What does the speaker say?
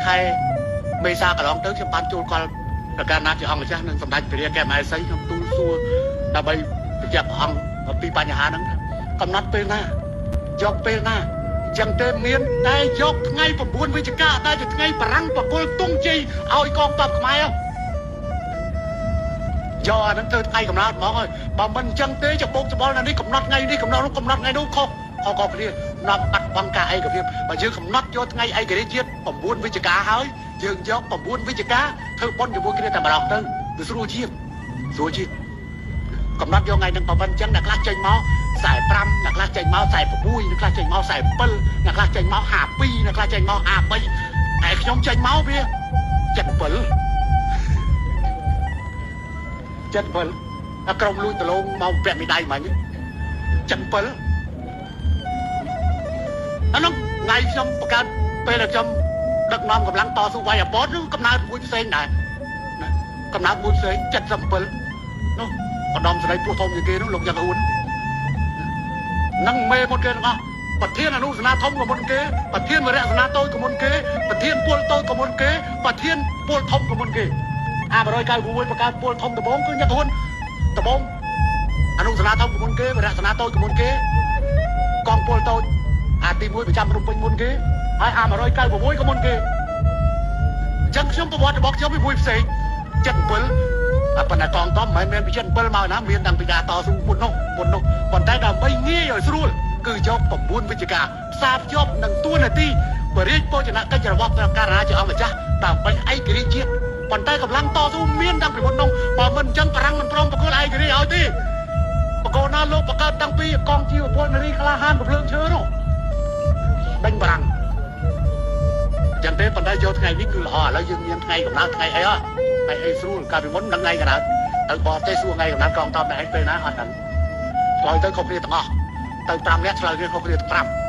ខែមេសាកន្លងទៅខ្ញុំបានជួលគាត់ប្រកាសណាជាអង្គម្ចាស់នឹងសម្ដេចព្រះរាជកែម៉ែសីខ្ញុំទូលសួរដើម្បីបញ្ជាក់ព្រះអង្គអំពីបញ្ហាហ្នឹងកំណត់ពេលណាយកពេលណាចឹងទេមានតែយកថ្ងៃ9វិច្ឆិកាដែលជាថ្ងៃបារាំងបកុលទុងជ័យឲ្យកងទ័ពខ្មែរយកអាហ្នឹងធ្វើថ្ងៃកំណត់ហ្មងហើយបើមិនចឹងទេចបោកច្បល់នៅនេះកំណត់ថ្ងៃនេះកំណត់នោះកំណត់ថ្ងៃនោះខុសក៏គ្នានាំបាត់បង់ការឯកភាពបើយើងកំណត់យកថ្ងៃឯករាជ្យជាតិ9វិច្ឆិកាហើយយើងយក9វិច្ឆិកាធ្វើបុណ្យជាមួយគ្នាតែម្ដងទៅវាស្រួលជាងកំណត់យកថ្ងៃហ្នឹងបើមិនចឹងអ្នកខ្លះចេញមក45អ្នកខ្លះចេញមក46អ្នកខ្លះចេញមក47អ្នកខ្លះចេញមក52អ្នកខ្លះចេញមក53តែខ្ញុំចេញមកវា77អាក្រុមលួចដលងមកពាក់មេដាយមិញ77អានោះថ្ងៃខ្ញុំបង្កើតពេលដែលខ្ញុំដឹកនាំកម្លាំងតស៊ូវាយអបតនោះកំណើតមួយផ្សេងដែរកំណើតមួយផ្សេង77នោះបដំស្រីពោះធំជាងគេនោះលោកយ៉ាងហ៊ួននឹងមេមុនគេទាំងអស់ប្រធានអនុសនាធំក៏មុនគេប្រធានវរៈសនាតូចក៏មុនគេប្រធានពលតូចក៏មុនគេប្រធានពលធំក៏មុនគេ196បង្កើតពលធំដំបងគឺយ៉ាងហ៊ួនដំបងអនុសនាធំក៏មុនគេវរៈសនាតូចក៏មុនគេកងពលតូចទី1ប្រចាំភ្នំពេញមុនគេហើយ196ក៏មុនគេអញ្ចឹងខ្ញុំប្រវត្តិរបស់ខ្ញុំវាមួយផ្សេង77ប៉ុន្តែកងទ័ពមិនមែនពី77មកណាមានតាំងពីការតស៊ូមុននោះប៉ុន្តែដើម្បីងាយឲ្យស្រួលគឺយក9វិច្ឆិកាផ្សារភ្ជាប់នឹងតួនាទីបរិយាបោចនកិច្ចរបស់ព្រះការាជាអង្គម្ចាស់ដើម្បីឯករាជ្យជាតិប៉ុន្តែកម្លាំងតស៊ូមានតាំងពីមុននោះបើមិនអញ្ចឹងបារាំងមិនព្រមប្រគល់ឯករាជ្យឲ្យទេបកោណាលោកបង្កើតតាំងពីកងជីវពលនារីក្លាហានកំភ្លើងឈើនោះដេញបារាំងចឹងទេប៉ុន្តែយកថ្ងៃនេះគឺល្អឥឡូវយើងមានថ្ងៃកំណើតថ្ងៃអីថ្ងៃអីស្រួលកាលពីមុននឹងថ្ងៃកំណើតទៅបរទេសសួរថ្ងៃកំណើតកងទ័ពតែឯងពេលណាអត់ដឹងឆ្លើយទៅខុសគ្នាទាំងអស់ទៅ5នាក់ឆ្លើយគ្នាខុសគ្នាទាំង5